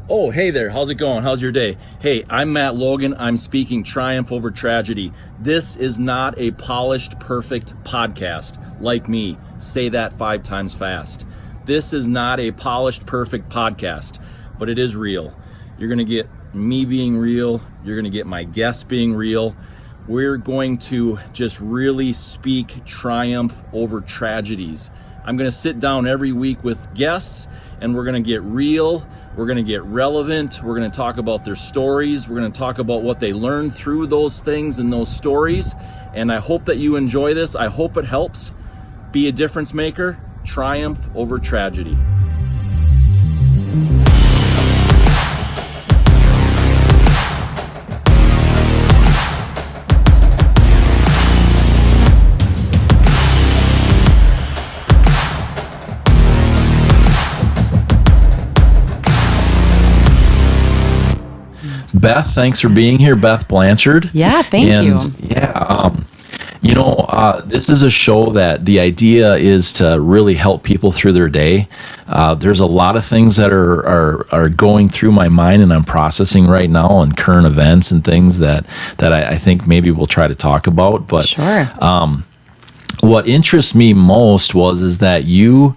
Oh, hey there. How's it going? How's your day? Hey, I'm Matt Logan. I'm speaking Triumph Over Tragedy. This is not a polished, perfect podcast like me. Say that 5 times fast. This is not a polished, perfect podcast, but it is real. You're going to get me being real. You're going to get my guests being real. We're going to just really speak triumph over tragedies. I'm going to sit down every week with guests, and we're going to get real. We're going to get relevant. We're going to talk about their stories. We're going to talk about what they learned through those things and those stories. And I hope that you enjoy this. I hope it helps. Be a difference maker. Triumph over tragedy. Beth, thanks for being here. Beth Blanchard. Yeah, thank you. Yeah, this is a show that the idea is to really help people through their day. There's a lot of things that are going through my mind and I'm processing right now, and current events and things that I think maybe we'll try to talk about. But Sure. What interests me most is that you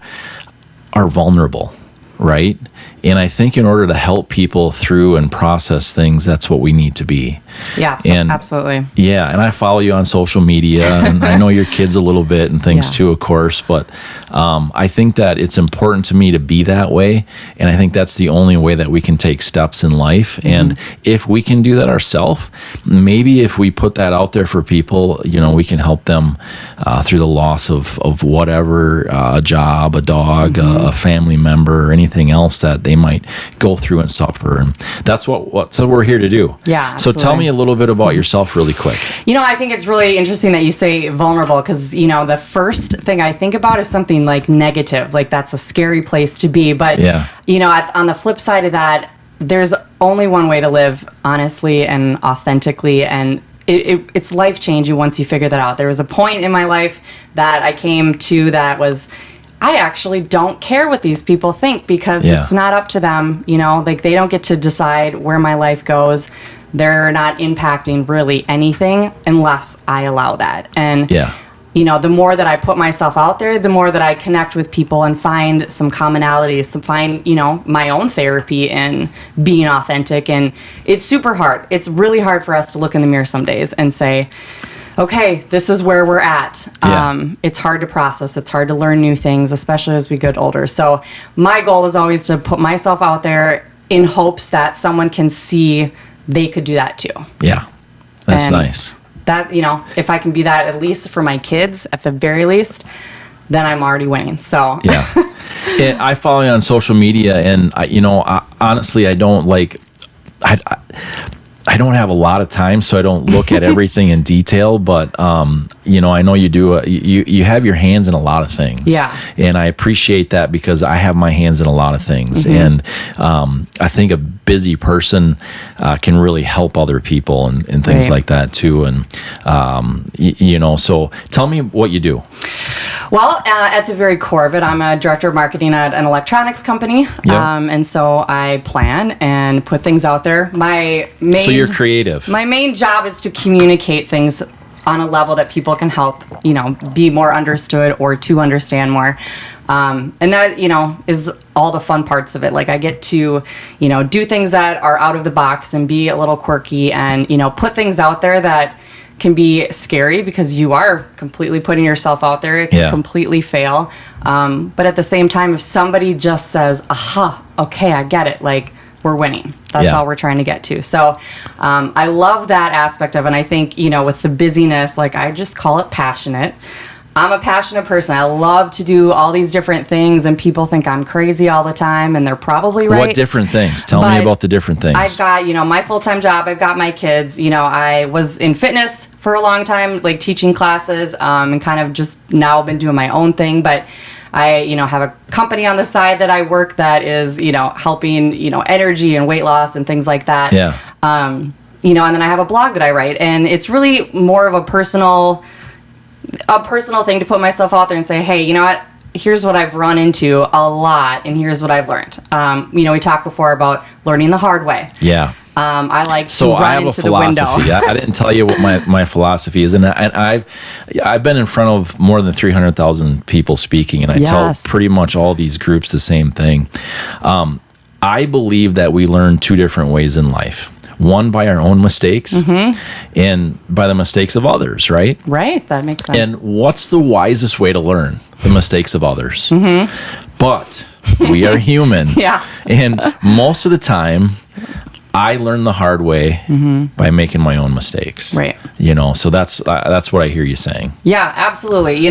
are vulnerable, right? And I think in order to help people through and process things, that's what we need to be. Yeah, absolutely. Yeah, and I follow you on social media, and I know your kids a little bit and things too, of course. But I think that it's important to me to be that way, and I think that's the only way that we can take steps in life. Mm-hmm. And if we can do that ourselves, maybe if we put that out there for people, we can help them through the loss of whatever, a job, a dog, a family member, or anything else that they might go through and suffer. And that's what we're here to do. Yeah, absolutely. So tell me a little bit about yourself really quick. I think it's really interesting that you say vulnerable, because, the first thing I think about is something like negative, like that's a scary place to be. But, on the flip side of that, there's only one way to live honestly and authentically, and it's life-changing once you figure that out. There was a point in my life that I came to that was, I actually don't care what these people think, because it's not up to them, like they don't get to decide where my life goes. They're not impacting really anything unless I allow that. And, the more that I put myself out there, the more that I connect with people and find some commonalities, find, my own therapy in being authentic. And it's super hard. It's really hard for us to look in the mirror some days and say, okay, this is where we're at. It's hard to process. It's hard to learn new things, especially as we get older. So my goal is always to put myself out there in hopes that someone can see they could do that too. Yeah, that's nice. That, if I can be that at least for my kids, at the very least, then I'm already winning. So yeah, I follow you on social media, and honestly, I don't I don't have a lot of time, so I don't look at everything in detail. But I know you do. You have your hands in a lot of things. Yeah, and I appreciate that, because I have my hands in a lot of things, and I think a busy person can really help other people and things like that too. And so tell me what you do. Well, at the very core of it, I'm a director of marketing at an electronics company, and so I plan and put things out there. So you're creative. My main job is to communicate things on a level that people can help, be more understood or to understand more. And that, is all the fun parts of it. Like I get to, do things that are out of the box and be a little quirky and, put things out there that can be scary, because you are completely putting yourself out there. It can completely fail. But at the same time, if somebody just says, aha, okay, I get it. Like, we're winning. That's all we're trying to get to. So I love that aspect of it. And I think, with the busyness, like I just call it passionate. I'm a passionate person. I love to do all these different things, and people think I'm crazy all the time, and they're probably right. What different things? Tell me about the different things. I've got, my full-time job. I've got my kids. I was in fitness for a long time, like teaching classes, and kind of just now been doing my own thing. But I, have a company on the side that I work that is, helping, energy and weight loss and things like that. Yeah. And then I have a blog that I write, and it's really more of a personal thing to put myself out there and say, hey, you know what? here's what I've run into a lot, and here's what I've learned. We talked before about learning the hard way. Yeah. I like to run into the window. I didn't tell you what my philosophy is, and I've been in front of more than 300,000 people speaking, and I tell pretty much all these groups the same thing. I believe that we learn two different ways in life. One, by our own mistakes, and by the mistakes of others, right? Right, that makes sense. And what's the wisest way to learn? The mistakes of others. But we are human. And most of the time, I learn the hard way by making my own mistakes. Right. So that's what I hear you saying. Yeah, absolutely.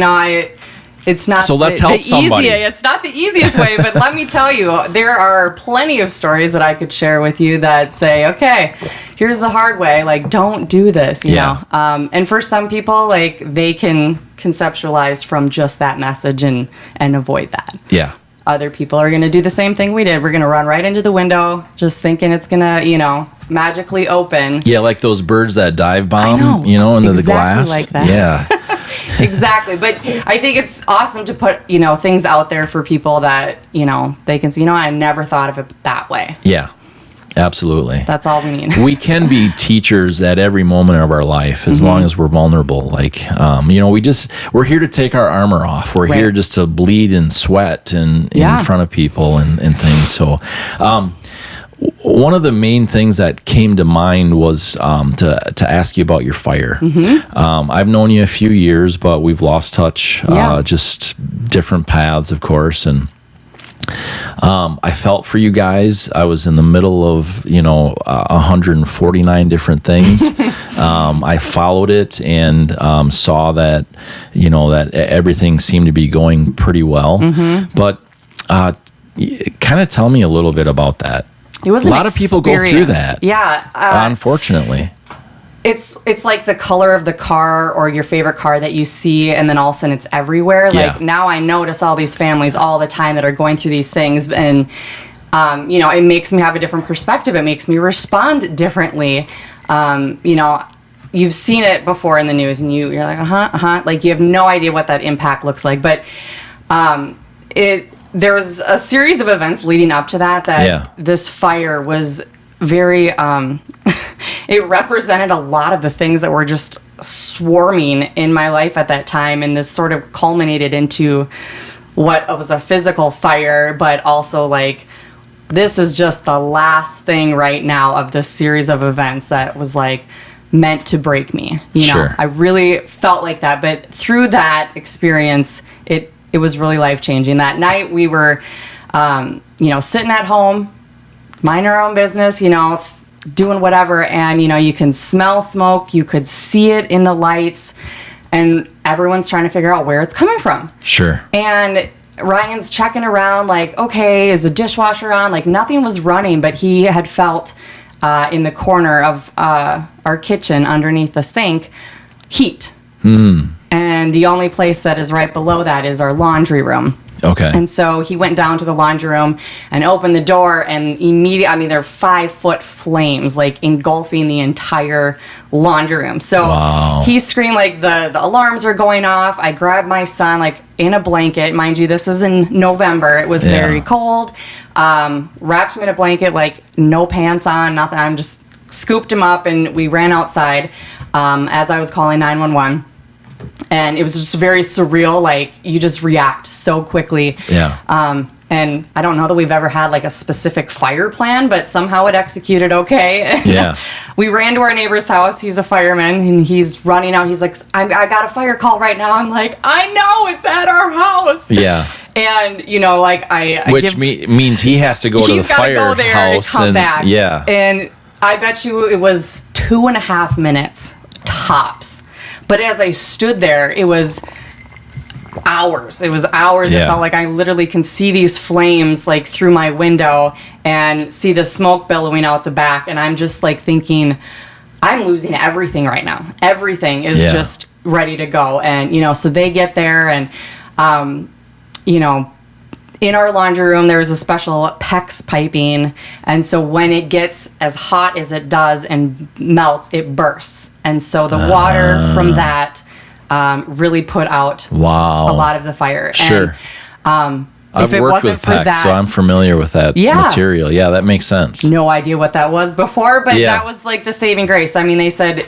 It's not so let's help somebody. It's not the easiest way, but let me tell you, there are plenty of stories that I could share with you that say, okay, here's the hard way. Like, don't do this, you know? And for some people, like, they can conceptualize from just that message and avoid that. Yeah. Other people are going to do the same thing we did. We're going to run right into the window, just thinking it's going to, magically open. Yeah, like those birds that dive bomb, into the glass. Like that. Yeah. Exactly. But I think it's awesome to put, things out there for people that, they can see, I never thought of it that way. Yeah. Absolutely. That's all we need. We can be teachers at every moment of our life as long as we're vulnerable. Like, we're here to take our armor off. We're here just to bleed and sweat in front of people and things. So, one of the main things that came to mind was to ask you about your fire. I've known you a few years, but we've lost touch, just different paths, of course. And I felt for you guys. I was in the middle of 149 different things. I followed it and saw that that everything seemed to be going pretty well. But kind of tell me a little bit about that. It was a lot of people go through that. Yeah, unfortunately. It's like the color of the car or your favorite car that you see, and then all of a sudden it's everywhere. Like, now I notice all these families all the time that are going through these things, and it makes me have a different perspective. It makes me respond differently. You've seen it before in the news, and you're like, like you have no idea what that impact looks like. But there was a series of events leading up to that this fire was very it represented a lot of the things that were just swarming in my life at that time, and this sort of culminated into what was a physical fire, but also like, this is just the last thing right now of this series of events that was like meant to break me. I really felt like that, but through that experience, it was really life-changing. That night we were, sitting at home, minding our own business, doing whatever, and, you can smell smoke, you could see it in the lights, and everyone's trying to figure out where it's coming from. Sure. And Ryan's checking around, like, okay, is the dishwasher on? Like, nothing was running, but he had felt in the corner of our kitchen underneath the sink heat. And the only place that is right below that is our laundry room. Okay. And so he went down to the laundry room and opened the door, and immediately, there are 5-foot flames, like, engulfing the entire laundry room. So he screamed, like, the alarms are going off. I grabbed my son, like, in a blanket. Mind you, this is in November. It was very cold. Wrapped him in a blanket, like, no pants on, nothing. I'm just scooped him up, and we ran outside as I was calling 911. And it was just very surreal. Like, you just react so quickly. And I don't know that we've ever had like a specific fire plan, but somehow it executed okay. Yeah. We ran to our neighbor's house. He's a fireman, and he's running out. He's like, I got a fire call right now. I'm like, I know, it's at our house. Yeah. And, which means he has to go to the firehouse and come back. Yeah. And I bet you it was 2.5 minutes tops. But as I stood there, it was hours. It was hours. Yeah. It felt like I literally can see these flames like through my window and see the smoke billowing out the back. And I'm just like thinking, I'm losing everything right now. Everything is just ready to go. And, so they get there and, in our laundry room, there was a special PEX piping. And so when it gets as hot as it does and melts, it bursts. And so the water from that really put out a lot of the fire. Sure. I've worked with PEC, so I'm familiar with that material. Yeah, that makes sense. No idea what that was before, but that was like the saving grace. I mean, they said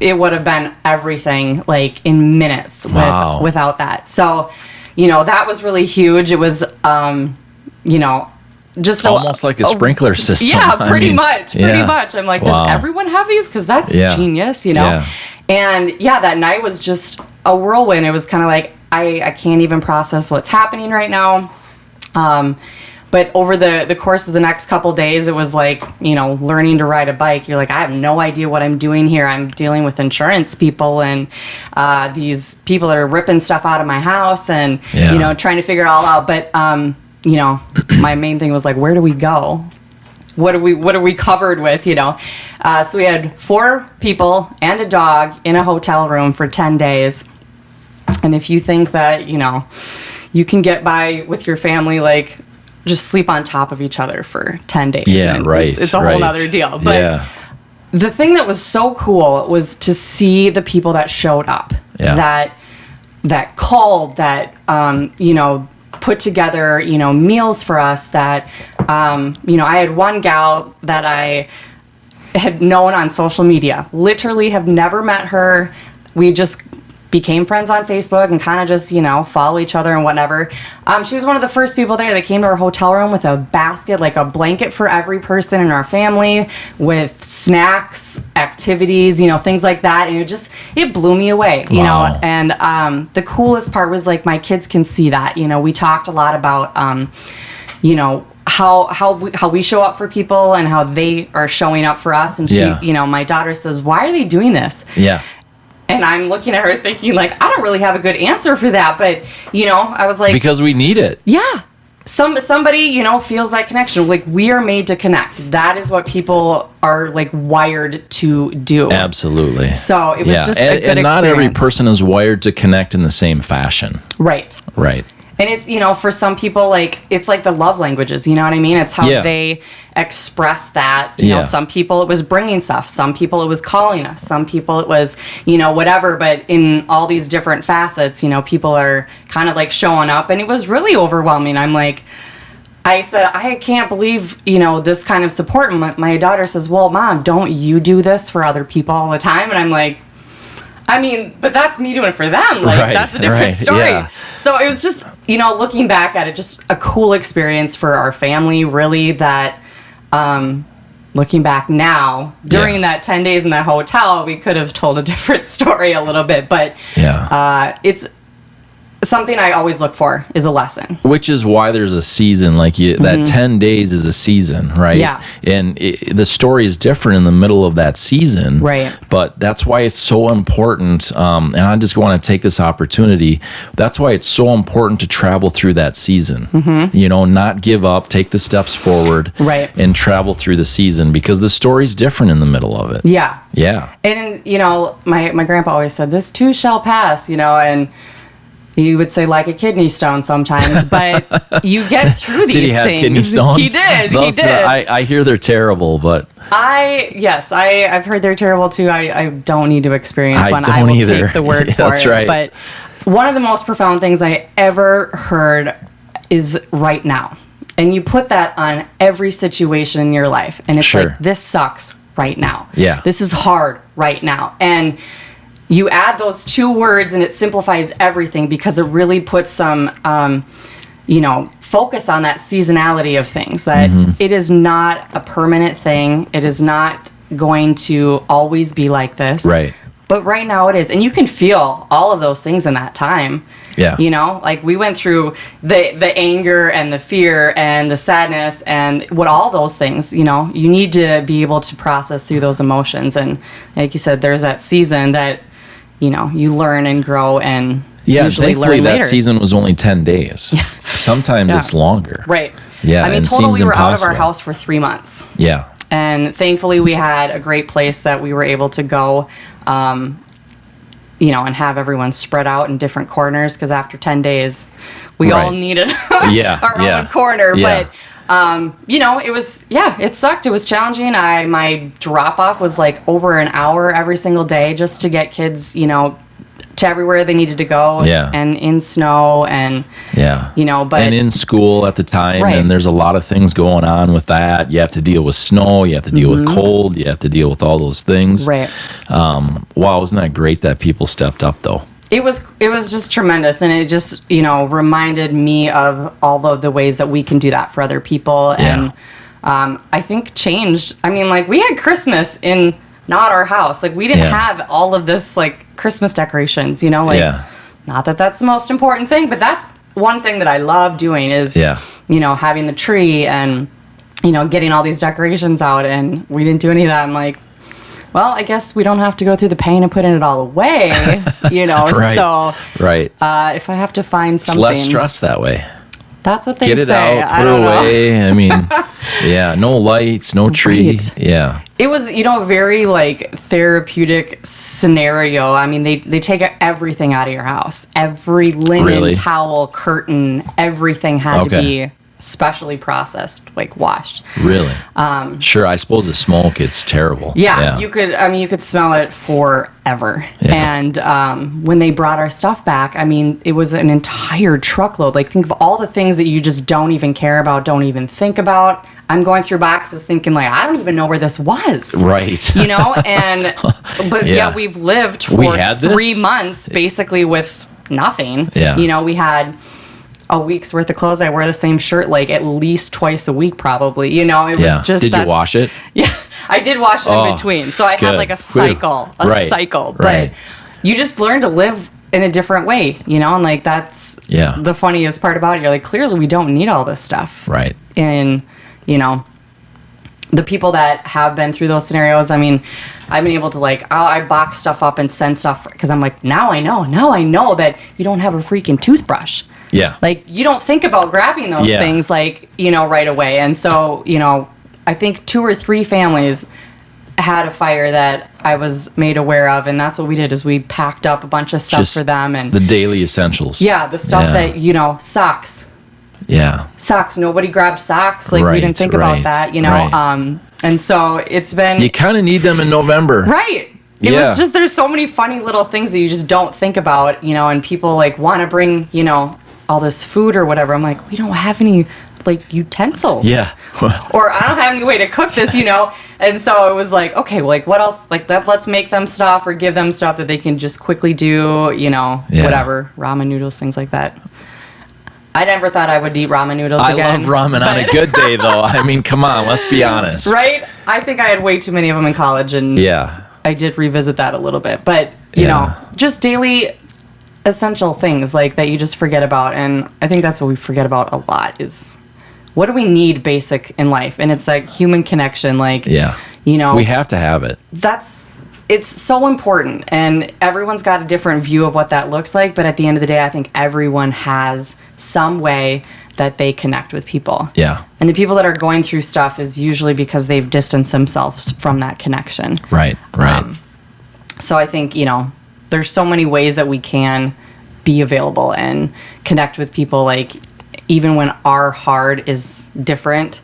it would have been everything like in minutes without that. So, that was really huge. It was, just almost like a sprinkler system. Yeah, pretty much. I'm like, does everyone have these? Because that's genius, Yeah. And that night was just a whirlwind. It was kind of like, I can't even process what's happening right now. But over the course of the next couple days, it was like, learning to ride a bike. You're like, I have no idea what I'm doing here. I'm dealing with insurance people and these people that are ripping stuff out of my house and, trying to figure it all out. But, my main thing was like, where do we go? What are we covered with, So we had 4 people and a dog in a hotel room for 10 days. And if you think that, you can get by with your family, like, just sleep on top of each other for 10 days. Yeah, and right. It's a whole other deal. But the thing that was so cool was to see the people that showed up, that called, that, put together, meals for us, that, I had one gal that I had known on social media, literally have never met her. We just became friends on Facebook and kind of just, follow each other and whatever. She was one of the first people there that came to our hotel room with a basket, like a blanket for every person in our family, with snacks, activities, things like that. And it blew me away, you know. And the coolest part was, like, my kids can see that. We talked a lot about, how we show up for people and how they are showing up for us. And she, my daughter says, why are they doing this? Yeah. And I'm looking at her thinking, like, I don't really have a good answer for that. But, I was like... Because we need it. Yeah. Somebody, feels that connection. Like, we are made to connect. That is what people are, like, wired to do. Absolutely. So it was just a good experience. And not every person is wired to connect in the same fashion. Right. Right. And it's, for some people, like, it's like the love languages, you know what I mean? It's how they express that. You know, some people it was bringing stuff. Some people it was calling us. Some people it was, whatever. But in all these different facets, people are kind of like showing up. And it was really overwhelming. I'm like, I said, I can't believe, this kind of support. And my daughter says, well, Mom, don't you do this for other people all the time? And I'm like, I mean, but that's me doing it for them. Like, that's a different story. Yeah. So it was just, looking back at it, just a cool experience for our family, really, that looking back now, during that 10 days in that hotel, we could have told a different story a little bit. But it's something I always look for is a lesson. Which is why there's a season, like that 10 days is a season, right? Yeah. And the story is different in the middle of that season. Right. But that's why it's so important, and I just want to take this opportunity, that's why it's so important to travel through that season. Not give up, take the steps forward, and travel through the season, because the story's different in the middle of it. Yeah. Yeah. And, my grandpa always said, this too shall pass, and he would say, like a kidney stone sometimes, but you get through these things. Did he have kidney stones? He did. I hear they're terrible, but... I've heard they're terrible too. I don't need to experience one. I will take the word for That's it. Right. But one of the most profound things I ever heard is right now. And you put that on every situation in your life. And it's like, this sucks right now. Yeah. This is hard right now. And... you add those 2 words and it simplifies everything, because it really puts some, focus on that seasonality of things, that it is not a permanent thing. It is not going to always be like this. Right. But right now it is. And you can feel all of those things in that time. Yeah. Like we went through the anger and the fear and the sadness and what all those things, you need to be able to process through those emotions. And like you said, there's that season that, you learn and grow and usually thankfully learn later. That season was only 10 days. Sometimes it's longer. Right. Yeah. I mean, total we were out of our house for 3 months. Yeah. And thankfully we had a great place that we were able to go, and have everyone spread out in different corners, because after 10 days, we all needed our own corner. Yeah. But, it was, it sucked. It was challenging. My drop off was like over an hour every single day just to get kids, to everywhere they needed to go. Yeah. And in snow and, but. And in school at the time. Right. And there's a lot of things going on with that. You have to deal with snow. You have to deal with cold. You have to deal with all those things. Right. Wow, wasn't that great that people stepped up, though? It was just tremendous, and it just reminded me of all of the ways that we can do that for other people, and I think changed. I mean, like we had Christmas in not our house, like we didn't have all of this like Christmas decorations, not that that's the most important thing, but that's one thing that I love doing is having the tree and getting all these decorations out, and we didn't do any of that. I'm like, well, I guess we don't have to go through the pain of putting it all away, Right. So, right. If I have to find something, It's less stress that way. That's what they Get it say. out, put it away. I mean, no lights, no tree. Right. Yeah. It was, very like therapeutic scenario. I mean, they take everything out of your house. Every linen, towel, curtain, everything had to be specially processed, like washed. Really? Sure. I suppose the smoke, it's terrible. Yeah. You could smell it forever. Yeah. And when they brought our stuff back, I mean, it was an entire truckload. Like, think of all the things that you just don't even care about, don't even think about. I'm going through boxes thinking, like, I don't even know where this was. Right. But yeah, we've lived for 3 months basically with nothing. Yeah. We had a week's worth of clothes. I wear the same shirt like at least twice a week, probably. It was just. Did you wash it? Yeah, I did wash it in between. So I had like a cycle, cycle. But you just learn to live in a different way, and like that's the funniest part about it. You're like, clearly we don't need all this stuff. Right. And the people that have been through those scenarios, I mean, I've been able to I box stuff up and send stuff because I'm like, now I know that you don't have a freaking toothbrush. Yeah. Like, you don't think about grabbing those things, right away. And so, I think 2 or 3 families had a fire that I was made aware of. And that's what we did is we packed up a bunch of stuff for them. And the daily essentials. Yeah, the stuff that, socks. Yeah. Socks. Nobody grabbed socks. Like, we didn't think about that, Right. And so it's been... You kind of need them in November. Right. It was just, there's so many funny little things that you just don't think about, and people want to bring, all this food or whatever. I'm like, we don't have any utensils. Yeah. Or I don't have any way to cook this, And so it was like, okay, well, what else? Let's make them stuff or give them stuff that they can just quickly do, whatever. Ramen noodles, things like that. I never thought I would eat ramen noodles again. I love ramen on a good day, though. I mean, come on, let's be honest. Right? I think I had way too many of them in college, and I did revisit that a little bit. But, just daily essential things that you just forget about. And I think that's what we forget about a lot is what do we need basic in life? And it's human connection. We have to have it. It's so important, and everyone's got a different view of what that looks like. But at the end of the day, I think everyone has some way that they connect with people. Yeah. And the people that are going through stuff is usually because they've distanced themselves from that connection. Right. So I think, there's so many ways that we can be available and connect with people, even when our hard is different.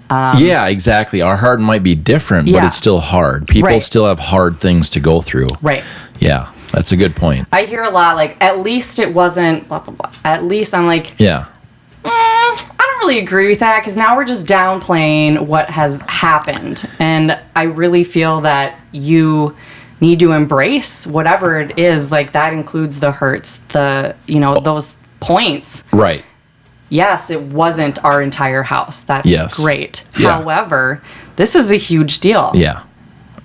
Yeah, exactly. Our hard might be different, but it's still hard. People still have hard things to go through. Right. Yeah, that's a good point. I hear a lot, at least it wasn't blah, blah, blah. At least I'm like, I don't really agree with that because now we're just downplaying what has happened. And I really feel that you need to embrace whatever it is. That includes the hurts, those points. Right. Yes, it wasn't our entire house. That's great. Yeah. However, this is a huge deal. Yeah.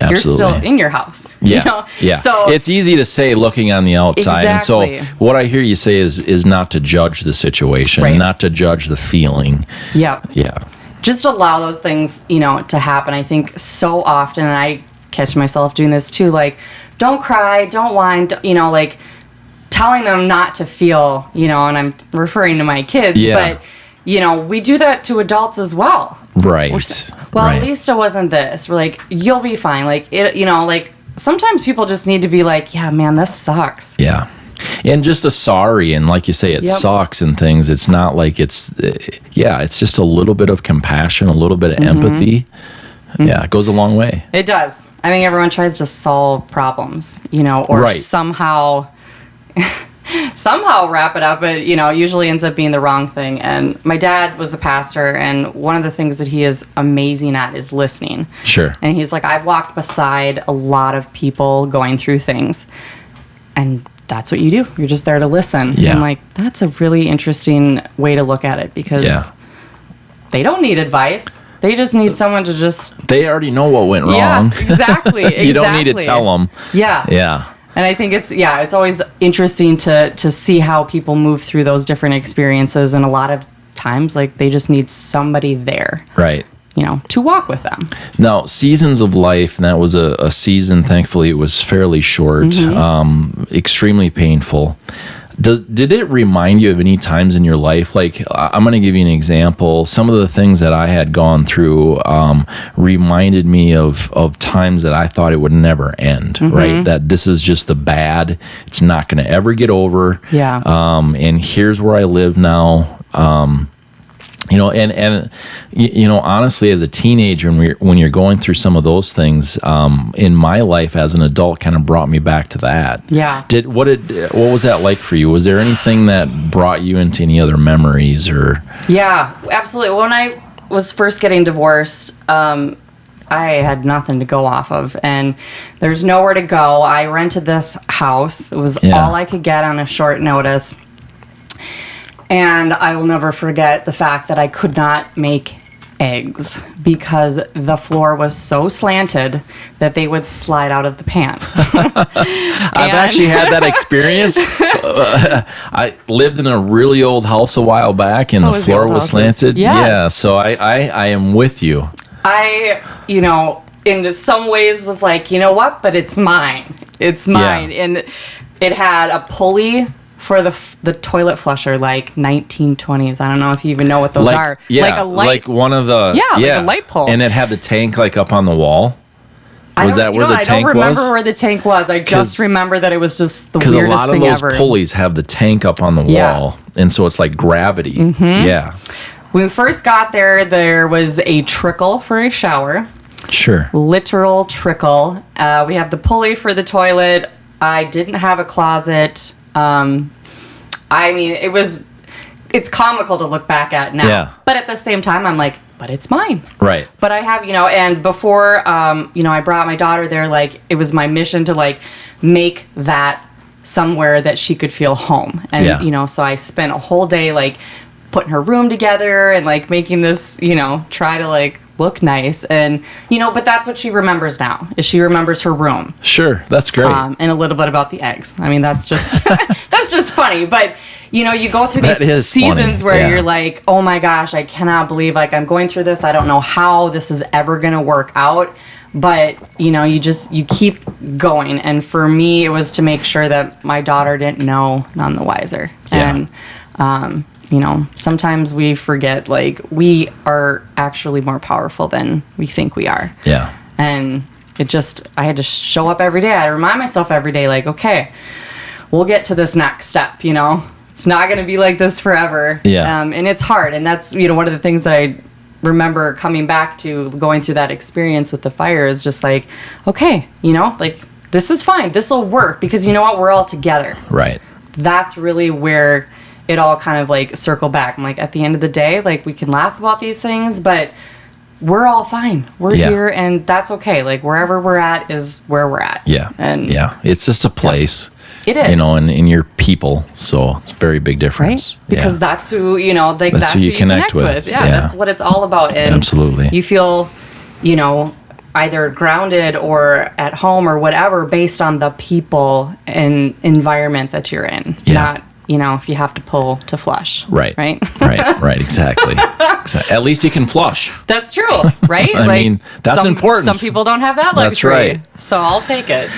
Absolutely. You're still in your house. Yeah. Yeah. So it's easy to say looking on the outside. Exactly. And so what I hear you say is not to judge the situation, not to judge the feeling. Yeah. Yeah. Just allow those things, to happen. I think so often, and I catch myself doing this too, don't cry, don't whine, telling them not to feel, and I'm referring to my kids, but, we do that to adults as well. Right. At least it wasn't this. We're like, you'll be fine. Sometimes people just need to be like, yeah, man, this sucks. Yeah. And just a sorry, and like you say, it sucks and things. It's not it's just a little bit of compassion, a little bit of empathy. Mm-hmm. Yeah, it goes a long way. It does. I think everyone tries to solve problems, or somehow, somehow wrap it up, but it usually ends up being the wrong thing. And my dad was a pastor, and one of the things that he is amazing at is listening. Sure. And he's like, I've walked beside a lot of people going through things, and that's what you do. You're just there to listen. Yeah. And like, that's a really interesting way to look at it, because they don't need advice. They just need someone to just... They already know what went wrong. Yeah, exactly. You don't need to tell them. Yeah. Yeah. And I think it's always interesting to see how people move through those different experiences. And a lot of times, like, they just need somebody there. Right. To walk with them. Now, seasons of life, and that was a season, thankfully, it was fairly short, extremely painful. Did it remind you of any times in your life? Like, I'm going to give you an example. Some of the things that I had gone through reminded me of times that I thought it would never end, right? That this is just the bad. It's not going to ever get over. Yeah. And here's where I live now. Honestly, as a teenager, when you're going through some of those things, in my life as an adult, kind of brought me back to that. Yeah. What was that like for you? Was there anything that brought you into any other memories or? Yeah, absolutely. When I was first getting divorced, I had nothing to go off of, and there's nowhere to go. I rented this house. It was all I could get on a short notice. And I will never forget the fact that I could not make eggs because the floor was so slanted that they would slide out of the pan. I've actually had that experience. I lived in a really old house a while back, and the floor was slanted. Yes. Yeah, so I am with you. In some ways was like, what? But it's mine. It's mine. Yeah. And it had a pulley for the toilet flusher, like 1920s. I don't know if you even know what those are. Yeah, like a light, like one of the like a light pole. And it had the tank like up on the wall. Was that where the tank was? I don't remember where the tank was. I just remember that it was just the weirdest thing ever. Because a lot of those pulleys have the tank up on the wall, and so it's like gravity. Mm-hmm. Yeah. When we first got there was a trickle for a shower. Sure. Literal trickle. We have the pulley for the toilet. I didn't have a closet. It's comical to look back at now. Yeah. But at the same time, I'm like, but it's mine. Right. But I have, and before, I brought my daughter there, like, it was my mission to, like, make that somewhere that she could feel home. And, so I spent a whole day, like, putting her room together and, like, making this, try to, like, look nice. And, but that's what she remembers now, is she remembers her room. Sure. That's great. And a little bit about the eggs. I mean, that's just, that's just funny. But, you go through these seasons where you're like, oh my gosh, I cannot believe, like, I'm going through this. I don't know how this is ever going to work out. But, you keep going. And for me, it was to make sure that my daughter didn't know, none the wiser. Yeah. And, sometimes we forget, like, we are actually more powerful than we think we are. Yeah. And I had to show up every day. I remind myself every day, like, okay, we'll get to this next step, It's not going to be like this forever. Yeah. And it's hard. And that's, one of the things that I remember coming back to going through that experience with the fire is just like, okay, like, this is fine. This will work because you know what? We're all together. Right. That's really where it all kind of like circle back. I'm like, at the end of the day, like, we can laugh about these things, but we're all fine. We're here, and that's okay. Like, wherever we're at is where we're at. Yeah. And it's just a place. It is. And you're people, so it's a very big difference. Right? Because that's who, like, that's who you connect with. Yeah, that's what it's all about. And absolutely. You feel, either grounded or at home or whatever based on the people and environment that you're in. Yeah. Not, if you have to pull to flush. Right. Right? Right, exactly. At least you can flush. That's true, right? I mean, that's important. Some people don't have that luxury. That's right. So I'll take it.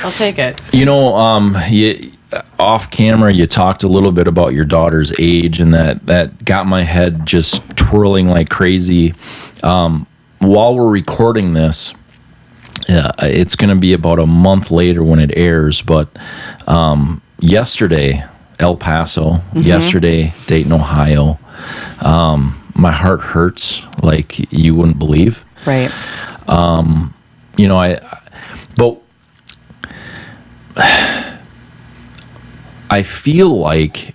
Off camera, you talked a little bit about your daughter's age, and that got my head just twirling like crazy. While we're recording this, it's going to be about a month later when it airs, but yesterday, El Paso, yesterday, Dayton, Ohio. My heart hurts like you wouldn't believe. Right. I feel like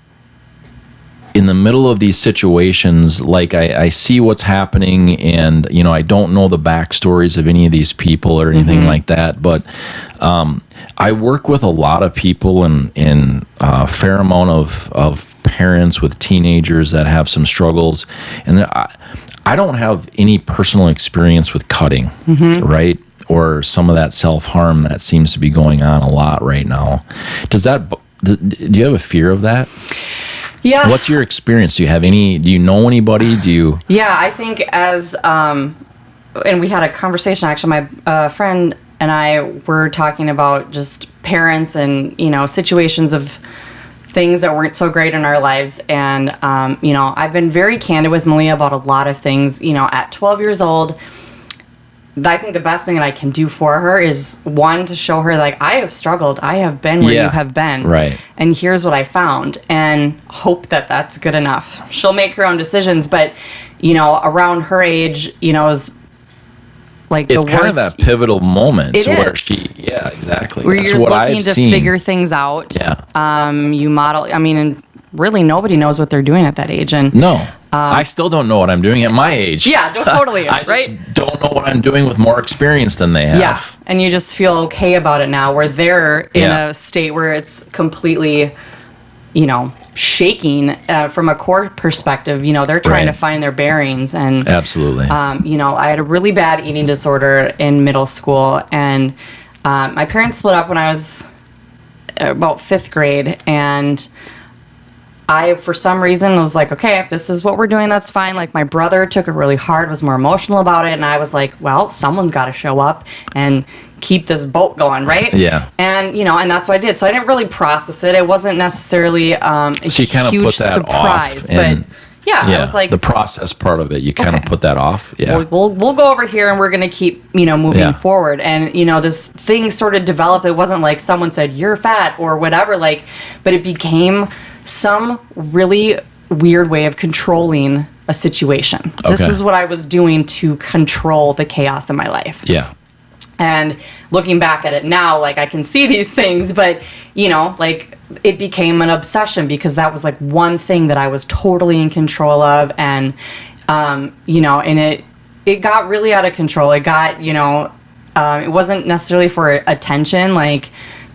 in the middle of these situations, like I see what's happening, and I don't know the backstories of any of these people or anything like that, but I work with a lot of people and a fair amount of parents with teenagers that have some struggles, and I don't have any personal experience with cutting, right? Or some of that self-harm that seems to be going on a lot right now. Do you have a fear of that? Yeah. What's your experience? Do you know anybody? Yeah, I think and we had a conversation, actually, my friend and I were talking about just parents and, situations of things that weren't so great in our lives. And, I've been very candid with Malia about a lot of things. At 12 years old, I think the best thing that I can do for her is, one, to show her, like, I have struggled. I have been where you have been. Right. And here's what I found. And hope that that's good enough. She'll make her own decisions. But, around her age, is like it's the kind worst. of that pivotal moment where is. exactly. Where That's you're what looking I've to seen. figure things out. Yeah. You model, and really nobody knows what they're doing at that age. And No. I still don't know what I'm doing at my age. Yeah, no, totally. I right? just don't know what I'm doing with more experience than they have. Yeah, and you just feel okay about it now, where they're in a state where it's completely, shaking from a core perspective. They're trying to find their bearings. And absolutely. I had a really bad eating disorder in middle school, and my parents split up when I was about 5th grade, and I, for some reason, was like, okay, if this is what we're doing, that's fine. Like, my brother took it really hard, was more emotional about it, and I was like, well, someone's got to show up and keep this boat going, right? Yeah. And, and that's what I did. So I didn't really process it. It wasn't necessarily a huge surprise. But, I was like... the process part of it, you kind of put that off. Yeah. We'll go over here, and we're going to keep, moving forward. And, this thing sort of developed. It wasn't like someone said, you're fat or whatever, but it became some really weird way of controlling a situation. Okay. This is what I was doing to control the chaos in my life. Yeah. And looking back at it now, I can see these things, but, it became an obsession because that was, one thing that I was totally in control of. And, and it got really out of control. It got, it wasn't necessarily for attention.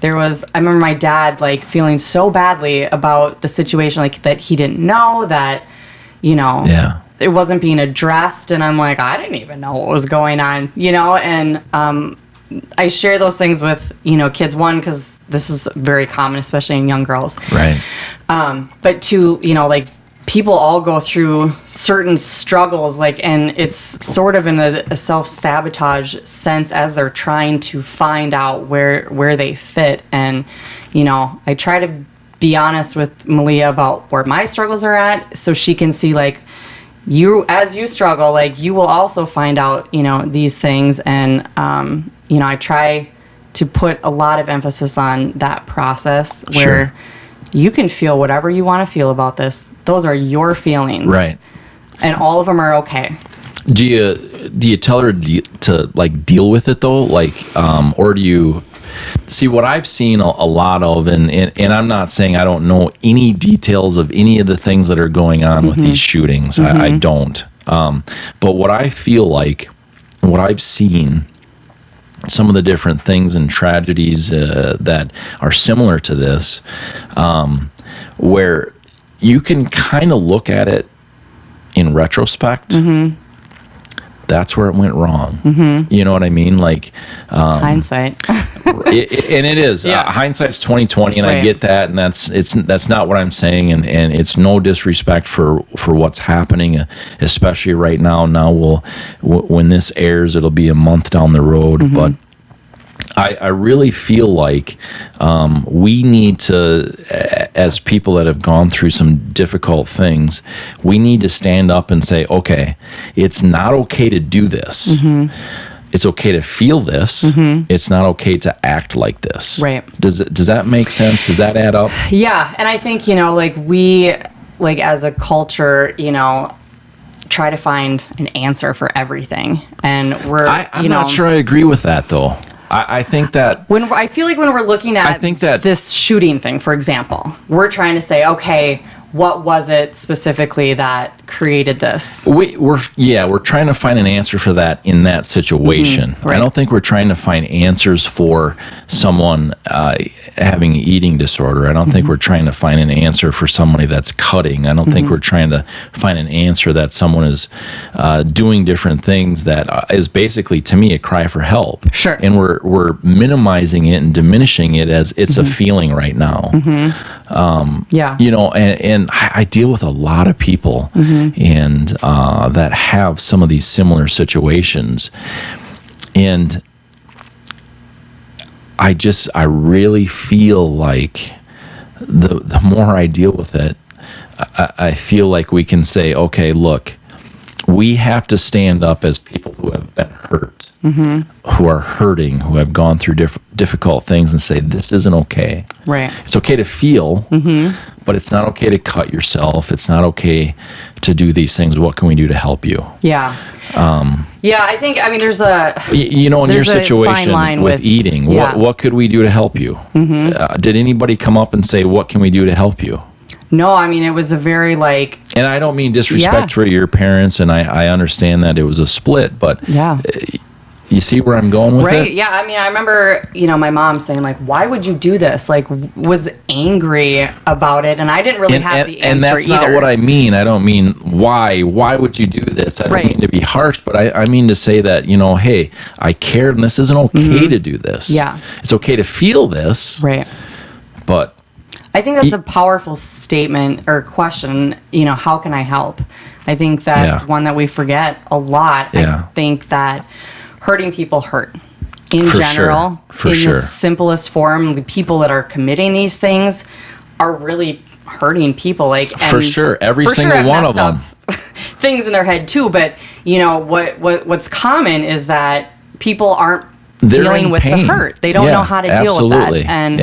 I remember my dad, feeling so badly about the situation, that he didn't know that, it wasn't being addressed. And I'm like, I didn't even know what was going on, and I share those things with, kids, one, because this is very common, especially in young girls. Right. But two, people all go through certain struggles, and it's sort of in a self-sabotage sense as they're trying to find out where they fit. And, I try to be honest with Malia about where my struggles are at, so she can see, as you struggle, you will also find out, these things. And, I try to put a lot of emphasis on that process where you can feel whatever you want to feel about this. Those are your feelings. Right. And all of them are okay. Do you tell her to deal with it though? Or do you see what I've seen a lot of, and I'm not saying I don't know any details of any of the things that are going on with these shootings. I don't. But what I feel like, what I've seen, some of the different things and tragedies that are similar to this, where you can kind of look at it in retrospect. That's where it went wrong. You know what I mean? Hindsight. And it is. Hindsight's 20/20, and I get that, and that's not what I'm saying, and it's no disrespect for what's happening, especially right now. Now when this airs, it'll be a month down the road, but I really feel like we need to, as people that have gone through some difficult things, we need to stand up and say, okay, it's not okay to do this. It's okay to feel this. It's not okay to act like this. Right. Does that make sense? Does that add up? Yeah. And I think, we, as a culture, try to find an answer for everything. And I'm not sure I agree with that, though. I think that I feel like when we're looking at this shooting thing, for example, we're trying to say, okay, what was it specifically that created this? We're trying to find an answer for that in that situation. Right. I don't think we're trying to find answers for someone having an eating disorder. I don't think we're trying to find an answer for somebody that's cutting. I don't think we're trying to find an answer that someone is doing different things that is basically, to me, a cry for help. Sure. And we're minimizing it and diminishing it as it's a feeling right now. You know, and I deal with a lot of people and that have some of these similar situations, and I really feel like the more I deal with it, I feel like we can say, okay, look, we have to stand up as people who have been hurt, who are hurting, who have gone through difficult things, and say, this isn't okay. Right. It's okay to feel, but it's not okay to cut yourself. It's not okay to do these things. What can we do to help you? Yeah. I think, there's a... You know, in your situation with eating, what could we do to help you? Did anybody come up and say, what can we do to help you? No, it was a very And I don't mean disrespect for your parents, and I understand that it was a split, but you see where I'm going with it? Right, yeah. I remember, my mom saying, why would you do this? Was angry about it, and I didn't really have the answer and that's either. not what I mean. I don't mean why would you do this? I don't mean to be harsh, but I mean to say that, hey, I care, and this isn't okay to do this. Yeah. It's okay to feel this. Right. But I think that's a powerful statement or question, how can I help? I think that's one that we forget a lot. Yeah. I think that hurting people hurt in For general, sure. For in the simplest form. The people that are committing these things are really hurting people. For sure, every single one of them. Things in their head too, but what's common is that people aren't dealing with the hurt. They don't know how to deal with that, and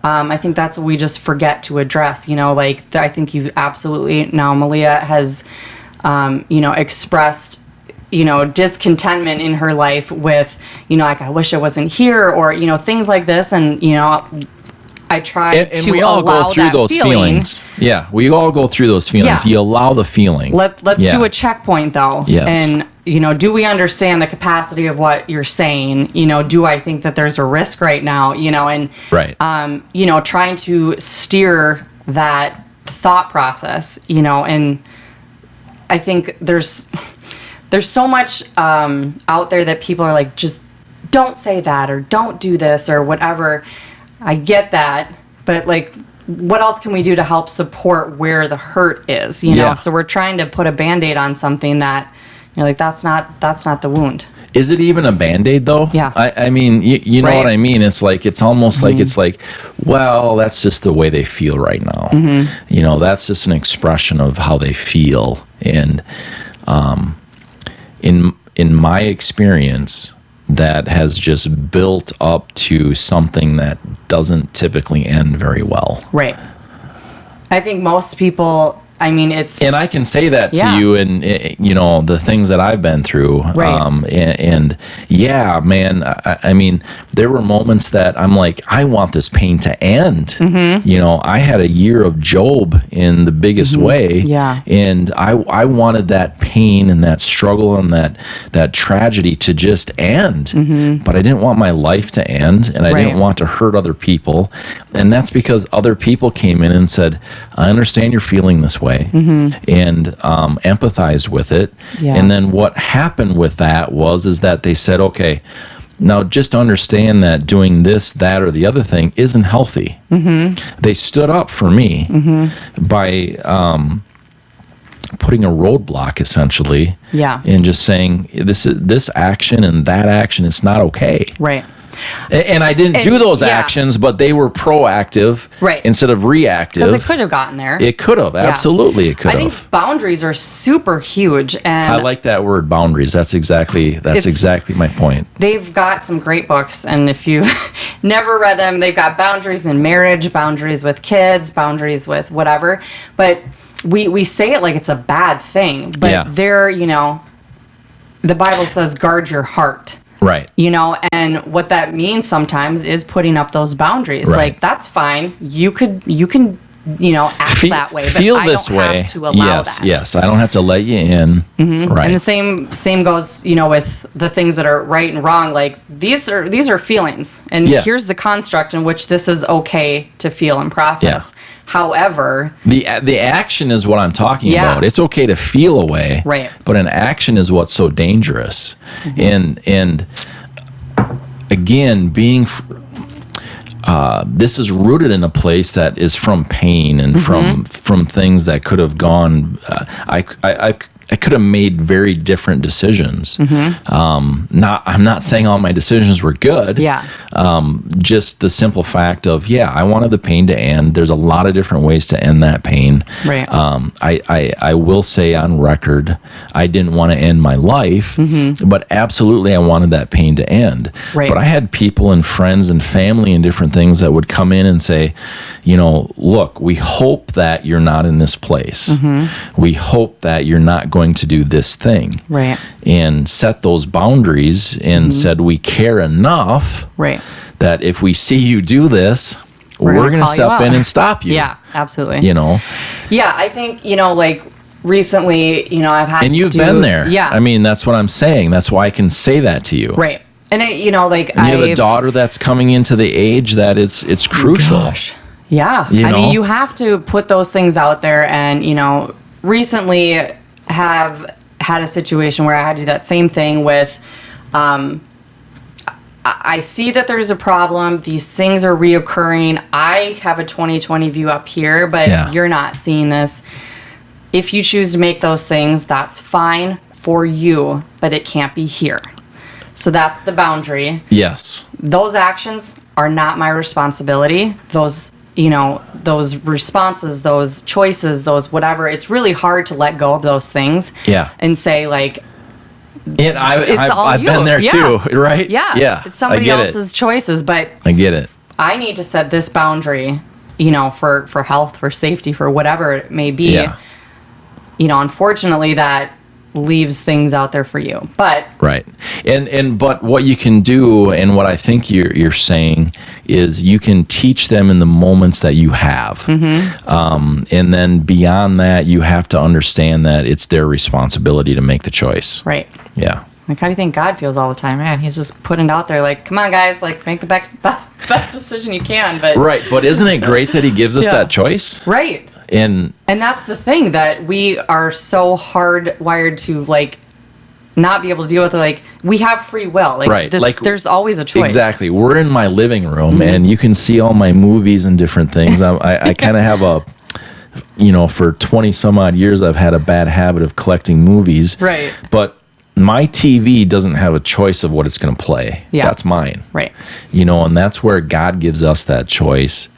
I think that's what we just forget to address. I think you absolutely now. Malia has, expressed, discontentment in her life with, I wish I wasn't here, or, things like this. And, I try to we all allow go through those feelings. Yeah, we all go through those feelings. Yeah. You allow the feeling. Let's do a checkpoint, though. Yes. And, do we understand the capacity of what you're saying? Do I think that there's a risk right now? And, right. Trying to steer that thought process, and I think there's so much out there that people are just don't say that, or don't do this, or whatever. I get that, but what else can we do to help support where the hurt is? You know, so we're trying to put a Band-Aid on something that that's not the wound. Is it even a Band-Aid though? Yeah. I mean, you know what I mean? It's it's almost well, that's just the way they feel right now. That's just an expression of how they feel. And in my experience, that has just built up to something that doesn't typically end very well. Right. I think most people, it's... And I can say that to you, and, the things that I've been through. Right. And man, I mean, there were moments that I'm I want this pain to end. I had a year of Job in the biggest way. Yeah. And I wanted that pain and that struggle and that tragedy to just end. But I didn't want my life to end, and I didn't want to hurt other people. And that's because other people came in and said, I understand you're feeling this way. And empathized with it. Yeah. And then what happened with that is that they said, okay, now just understand that doing this, that, or the other thing isn't healthy. They stood up for me by putting a roadblock, essentially, and just saying this action and that action, it's not okay. Right. And I didn't do those actions, but they were proactive instead of reactive. Because it could have gotten there. It could have. Absolutely, it could have. I think boundaries are super huge. And I like that word, boundaries. That's exactly my point. They've got some great books, and if you've never read them, they've got boundaries in marriage, boundaries with kids, boundaries with whatever. But we say it like it's a bad thing. But they're, the Bible says guard your heart. Right. You know, and what that means sometimes is putting up those boundaries. Right. Like, that's fine. You can, you know, act that way, but feel I this don't way. have to allow Yes, that. yes. I don't have to let you in. Right. And the same goes, you know, with the things that are right and wrong. Like, these are feelings, and here's the construct in which this is okay to feel and process. Yeah. However, the action is what I'm talking about. It's okay to feel a way, right? But an action is what's so dangerous. And again, being this is rooted in a place that is from pain and from things that could have gone. I could have made very different decisions. I'm not saying all my decisions were good. Yeah. Just the simple fact of, I wanted the pain to end. There's a lot of different ways to end that pain. Right. I will say on record, I didn't want to end my life, but absolutely I wanted that pain to end. Right. But I had people and friends and family and different things that would come in and say, you know, look, we hope that you're not in this place. We hope that you're not going to do this thing. Right. And set those boundaries and said, we care enough that if we see you do this, we're going to step in and stop you. Yeah, absolutely. You know? Yeah, I think, you know, like recently, you know, I've had and you've been there. Yeah. I mean, that's what I'm saying. That's why I can say that to you. Right. And it, you know, like, and you have a daughter that's coming into the age that it's crucial. Gosh. Yeah. You I know? mean, you have to put those things out there. And, you know, recently have had a situation where I had to do that same thing with, I see that there's a problem. These things are reoccurring. I have a 20/20 view up here, but you're not seeing this. If you choose to make those things, that's fine for you, but it can't be here. So that's the boundary. Yes. Those actions are not my responsibility. Those, you know, those responses, those choices, those whatever, it's really hard to let go of those things. Yeah. And say, like, and I've been there too, right? Yeah. Yeah. It's somebody else's choices, but I get it. I need to set this boundary, you know, for health, for safety, for whatever it may be. Yeah. You know, unfortunately that leaves things out there for you. But right. And but what you can do, and what I think you're saying, is you can teach them in the moments that you have. And then beyond that, you have to understand that it's their responsibility to make the choice. Right. Yeah. Like, how do you think God feels all the time? Man, he's just putting it out there like, come on, guys, like, make the best decision you can. But right. But isn't it great that he gives us that choice? Right. And that's the thing, that we are so hardwired to, like, not be able to deal with it. Like, we have free will. Like, right. Like, there's always a choice. Exactly. We're in my living room, and you can see all my movies and different things. I kind of have a, you know, for 20 some odd years, I've had a bad habit of collecting movies. Right. But my TV doesn't have a choice of what it's going to play. Yeah. That's mine. Right. You know, and that's where God gives us that choice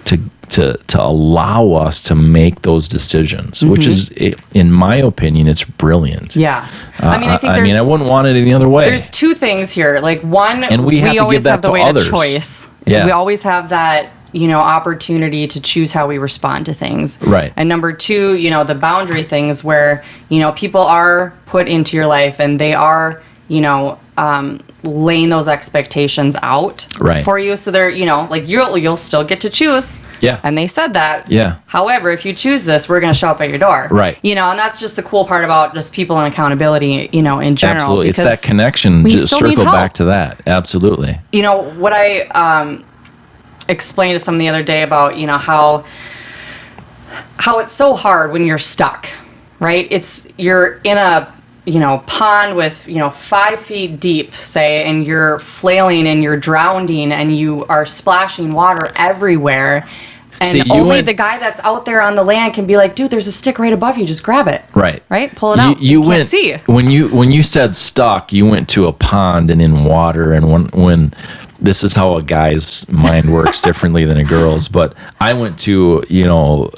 to allow us to make those decisions, which is, in my opinion, it's brilliant. Yeah. I mean, I wouldn't want it any other way. There's two things here. Like, one, and we have to always give that have the to way others. to choice. Yeah. We always have that, you know, opportunity to choose how we respond to things. Right. And number two, you know, the boundary things where, you know, people are put into your life and they are, you know, laying those expectations out for you. So they're, you know, like, you'll still get to choose. Yeah. And they said that. Yeah. However, if you choose this, we're going to show up at your door. Right. You know, and that's just the cool part about just people and accountability, you know, in general. Absolutely. It's that connection. Just circle back to that. Absolutely. You know, what I explained to someone the other day about, you know, how it's so hard when you're stuck, right? You're in a, you know, pond with, you know, 5 feet deep, say, and you're flailing and you're drowning and you are splashing water everywhere. And only the guy that's out there on the land can be like, dude, there's a stick right above you. Just grab it. Right. Right? Pull it out. You can't see. When you said stuck, you went to a pond and in water. And when this is how a guy's mind works differently than a girl's. But I went to, you know,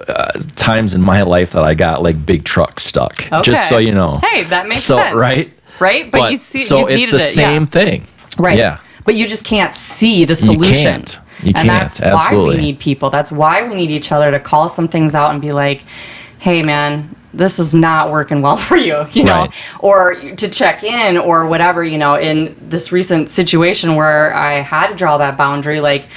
times in my life that I got like big trucks stuck. Okay. Just so you know. Hey, that makes sense. Right? Right? But you see, so it's the same thing. Right. Yeah. But you just can't see the solution. You can't. That's absolutely. why we need people. That's why we need each other to call some things out and be like, hey, man, this is not working well for you, you know, right. or to check in or whatever, you know, in this recent situation where I had to draw that boundary, like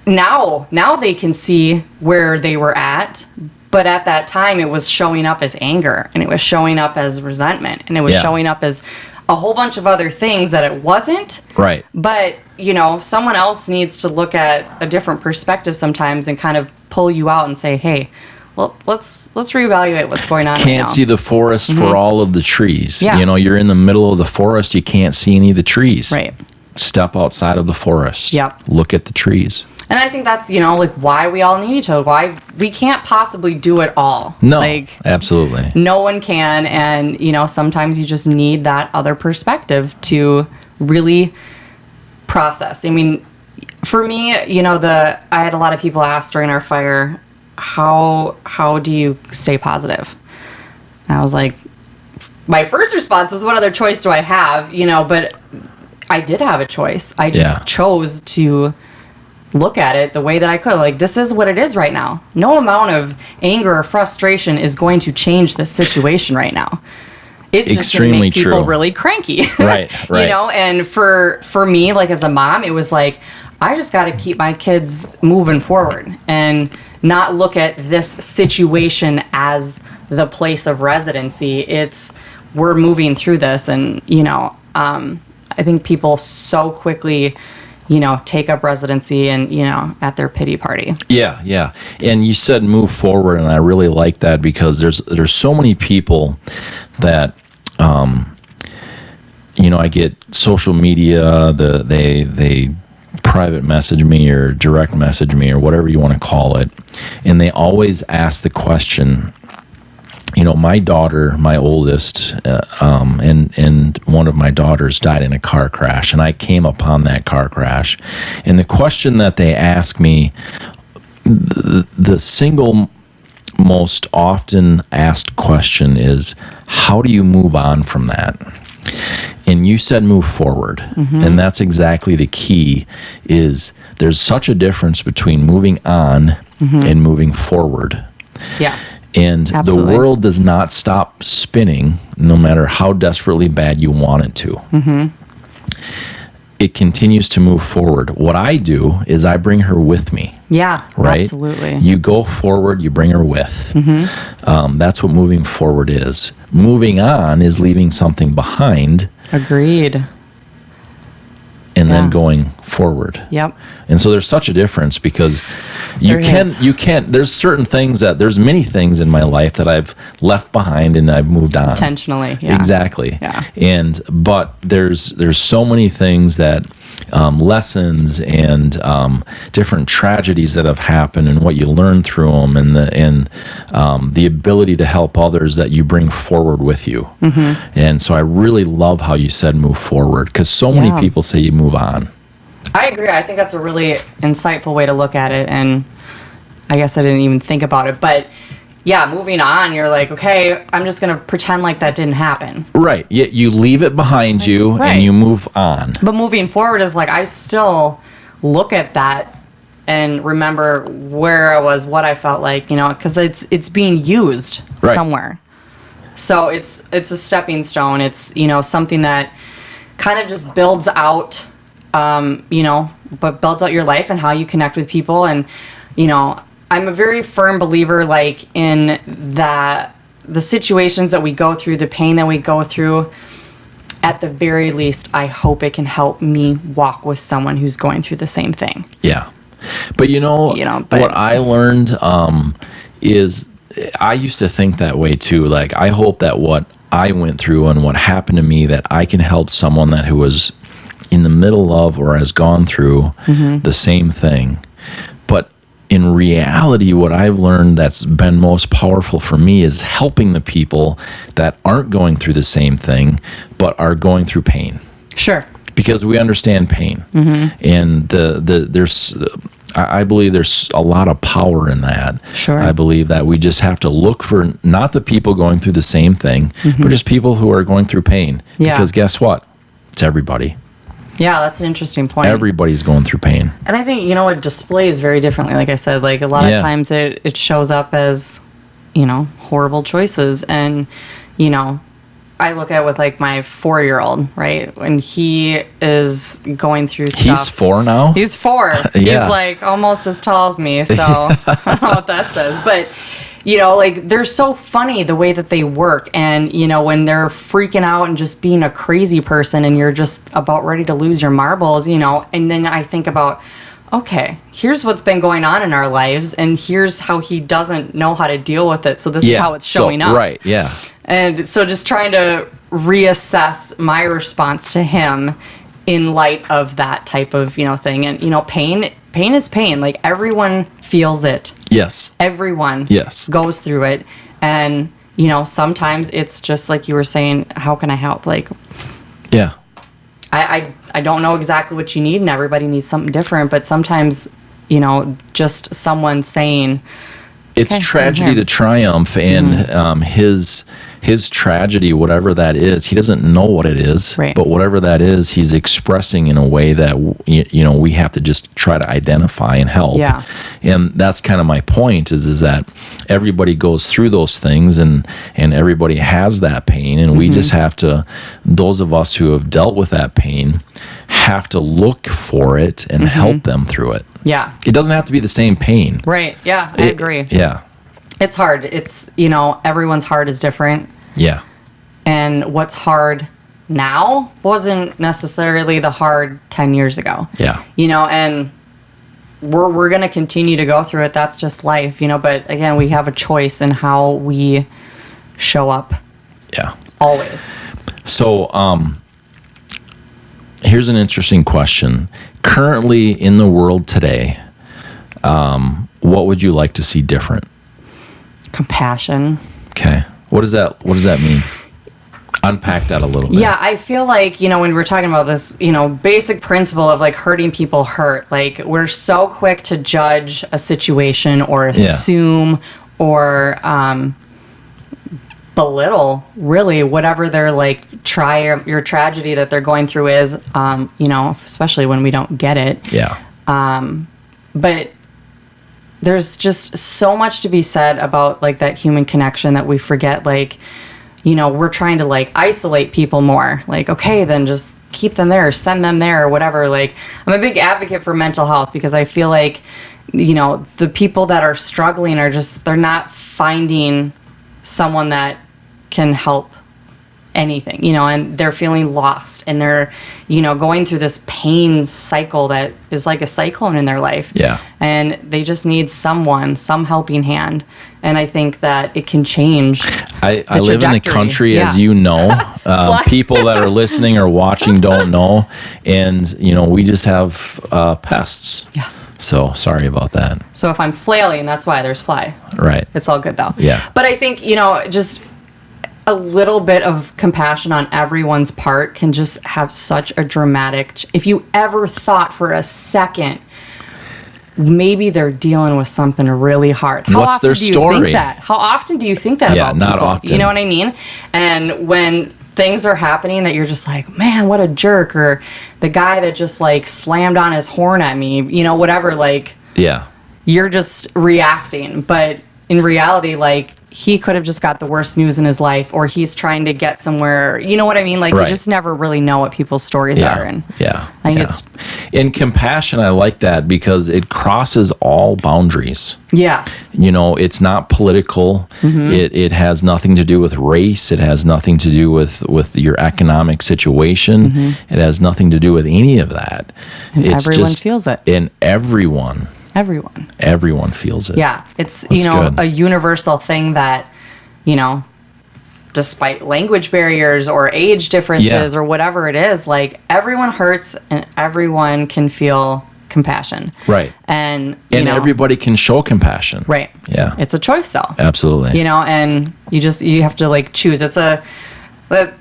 now they can see where they were at. But at that time, it was showing up as anger, and it was showing up as resentment, and it was showing up as a whole bunch of other things that it wasn't. Right. But, you know, someone else needs to look at a different perspective sometimes and kind of pull you out and say, hey, well, let's reevaluate what's going on right now. Can't see the forest for all of the trees. Yeah. You know, you're in the middle of the forest, you can't see any of the trees. Right. Step outside of the forest. Yep. Look at the trees. And I think that's, you know, like why we all need each other. Why we can't possibly do it all. No, like, absolutely. No one can. And, you know, sometimes you just need that other perspective to really process. I mean, for me, you know, I had a lot of people ask during our fire, how do you stay positive? And I was like, my first response was, what other choice do I have? You know, but I did have a choice. I just chose to look at it the way that I could. Like, this is what it is right now. No amount of anger or frustration is going to change this situation right now. It's just going to make people really cranky. Right. You know, and for me, like as a mom, it was like, I just got to keep my kids moving forward and not look at this situation as the place of residency. It's, we're moving through this. And, you know, I think people so quickly, you know, take up residency and, you know, at their pity party. Yeah, yeah. And you said move forward, and I really like that because there's so many people that, you know, I get social media, they private message me or direct message me or whatever you want to call it, and they always ask the question, you know, my daughter, my oldest, and one of my daughters died in a car crash, and I came upon that car crash. And the question that they ask me, the single most often asked question is, how do you move on from that? And you said move forward. And that's exactly the key, is there's such a difference between moving on and moving forward. Yeah. And Absolutely. The world does not stop spinning, no matter how desperately bad you want it to. It continues to move forward. What I do is I bring her with me. Yeah, right? Absolutely. You go forward, you bring her with. That's what moving forward is. Moving on is leaving something behind. Agreed. And then going forward. Yep. And so there's such a difference because you can't, there's certain things there's many things in my life that I've left behind and I've moved on. Intentionally. Yeah. Exactly. Yeah. But there's so many things that, lessons and different tragedies that have happened and what you learn through them and the ability to help others that you bring forward with you. And so I really love how you said move forward, because so many people say you move on. I agree. I think that's a really insightful way to look at it, and I guess I didn't even think about it, but yeah, moving on, you're like, okay, I'm just going to pretend like that didn't happen. Right. You leave it behind you and you move on. But moving forward is like, I still look at that and remember where I was, what I felt like, you know, because it's being used somewhere. So it's a stepping stone. It's, you know, something that kind of just builds out, you know, but builds out your life and how you connect with people. And, you know, I'm a very firm believer, like, in that the situations that we go through, the pain that we go through, at the very least, I hope it can help me walk with someone who's going through the same thing. Yeah. But, you know what I learned is I used to think that way, too. Like, I hope that what I went through and what happened to me, that I can help someone that who was in the middle of or has gone through the same thing. But in reality, what I've learned that's been most powerful for me is helping the people that aren't going through the same thing, but are going through pain. Sure. Because we understand pain. And I believe there's a lot of power in that. Sure. I believe that we just have to look for not the people going through the same thing, but just people who are going through pain. Yeah. Because guess what? It's everybody. Yeah, that's an interesting point. Everybody's going through pain. And I think, you know, it displays very differently. Like I said, like a lot of times it shows up as, horrible choices. And, I look at it with like my 4-year-old, right? When he is going through stuff. He's 4 now? He's 4. Yeah. He's like almost as tall as me. So I don't know what that says. But, like they're so funny the way that they work. And, when they're freaking out and just being a crazy person and you're just about ready to lose your marbles, and then I think about, okay, here's what's been going on in our lives, and here's how he doesn't know how to deal with it. So this is how it's showing up. Right, yeah. And so just trying to reassess my response to him in light of that type of, thing. And, pain is pain. Like, everyone feels it. Yes. Everyone goes through it. And, sometimes it's just like you were saying, how can I help? Like, yeah. I don't know exactly what you need, and everybody needs something different. But sometimes, just someone saying, it's tragedy to triumph, and his tragedy, whatever that is, he doesn't know what it is, right. But whatever that is, he's expressing in a way that we have to just try to identify and help. Yeah. And that's kind of my point is that everybody goes through those things, and everybody has that pain, and we just have to, those of us who have dealt with that pain, have to look for it and help them through it. Yeah. It doesn't have to be the same pain. Right. Yeah, I agree. Yeah. It's hard. It's, everyone's heart is different. Yeah. And what's hard now wasn't necessarily the hard 10 years ago. Yeah. And we're going to continue to go through it. That's just life, but again, we have a choice in how we show up. Yeah. Always. So, here's an interesting question. Currently in the world today, what would you like to see different? Compassion. Okay. What does that mean? Unpack that a little bit. Yeah, I feel like, when we're talking about this, basic principle of like hurting people hurt, like we're so quick to judge a situation or assume or belittle really whatever their like your tragedy that they're going through is, especially when we don't get it. Yeah. But there's just so much to be said about like that human connection that we forget. Like, we're trying to like isolate people more. Like, okay, then just keep them there, send them there or whatever. Like, I'm a big advocate for mental health because I feel like, the people that are struggling are they're not finding someone that can help anything, and they're feeling lost and they're, going through this pain cycle that is like a cyclone in their life. Yeah. And they just need some helping hand. And I think that it can change. I live in the country, as you know. People that are listening or watching don't know. And, we just have pests. Yeah. So sorry about that. So if I'm flailing, that's why there's fly. Right. It's all good though. Yeah. But I think, just a little bit of compassion on everyone's part can just have such a dramatic... If you ever thought for a second, maybe they're dealing with something really hard. What's their story? How often do you think that about people? Yeah, not often. You know what I mean? And when things are happening that you're just like, man, what a jerk, or the guy that just like slammed on his horn at me, whatever, like... Yeah. You're just reacting, but in reality, like, he could have just got the worst news in his life, or he's trying to get somewhere. You know what I mean? Like, you just never really know what people's stories are. And I think it's... In compassion, I like that because it crosses all boundaries. Yes. It's not political. It has nothing to do with race. It has nothing to do with your economic situation. It has nothing to do with any of that. And everyone feels it. And everyone feels it. Yeah. It's, good. a universal thing that, despite language barriers or age differences or whatever it is, like, everyone hurts and everyone can feel compassion. Right. And everybody can show compassion. Right. Yeah. It's a choice though. Absolutely. And you have to like choose. It's a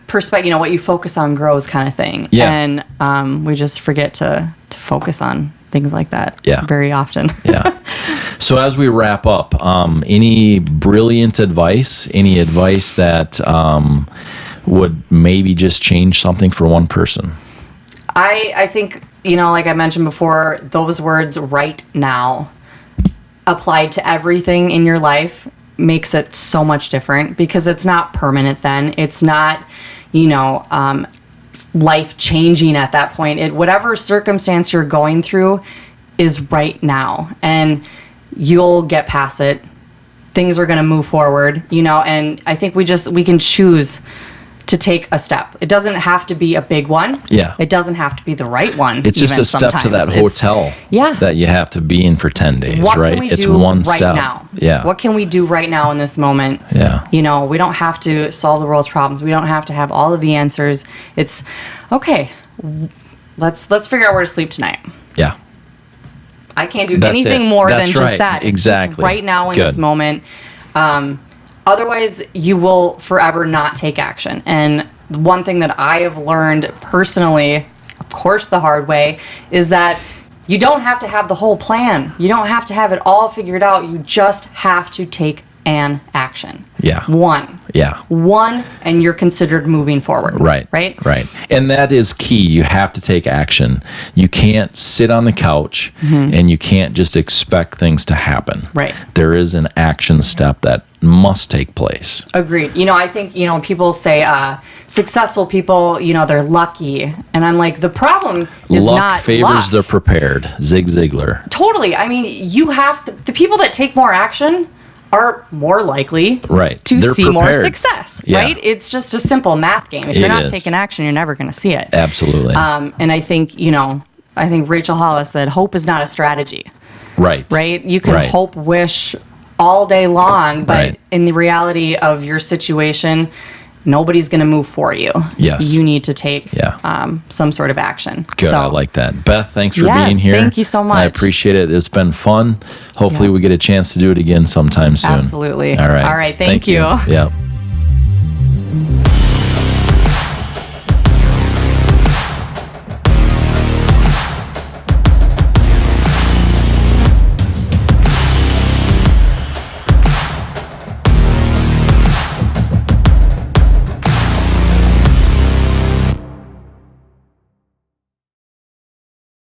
perspective, what you focus on grows kind of thing. Yeah. And we just forget to focus on things like that very often. Yeah. So as we wrap up, any brilliant advice, any advice that would maybe just change something for one person? I think, like I mentioned before, those words right now applied to everything in your life makes it so much different because it's not permanent then. It's not, life changing at that point. Whatever circumstance you're going through is right now, and you'll get past it. Things are going to move forward, and I think we can choose to take a step. It doesn't have to be a big one. Yeah. It doesn't have to be the right one. It's just a step to that hotel that you have to be in for 10 days, what right? Can we it's do one right step. Now? Yeah. What can we do right now in this moment? Yeah. We don't have to solve the world's problems. We don't have to have all of the answers. It's okay. Let's figure out where to sleep tonight. Yeah. I can't do anything more than just that. It's exactly. Just right now in this moment. Otherwise, you will forever not take action. And one thing that I have learned personally, of course the hard way, is that you don't have to have the whole plan. You don't have to have it all figured out. You just have to take an action. Yeah. One. Yeah. One, and you're considered moving forward. Right. Right? Right. And that is key. You have to take action. You can't sit on the couch and you can't just expect things to happen. Right. There is an action step that must take place. Agreed. I think, people say successful people, they're lucky. And I'm like, the problem is luck not favors luck. the prepared. Zig Ziglar. Totally. I mean, you have the people that take more action are more likely to They're see prepared. more success, Yeah. right? It's just a simple math game. If you're not taking action, you're never going to see it. Absolutely. And I think, Rachel Hollis said, hope is not a strategy. Right. Right? You can hope, wish all day long, but in the reality of your situation, nobody's going to move for you. Yes. You need to take some sort of action. Good. So, I like that. Beth, thanks for being here. Thank you so much. I appreciate it. It's been fun. Hopefully we get a chance to do it again sometime soon. Absolutely. All right. All right. Thank you. Yeah.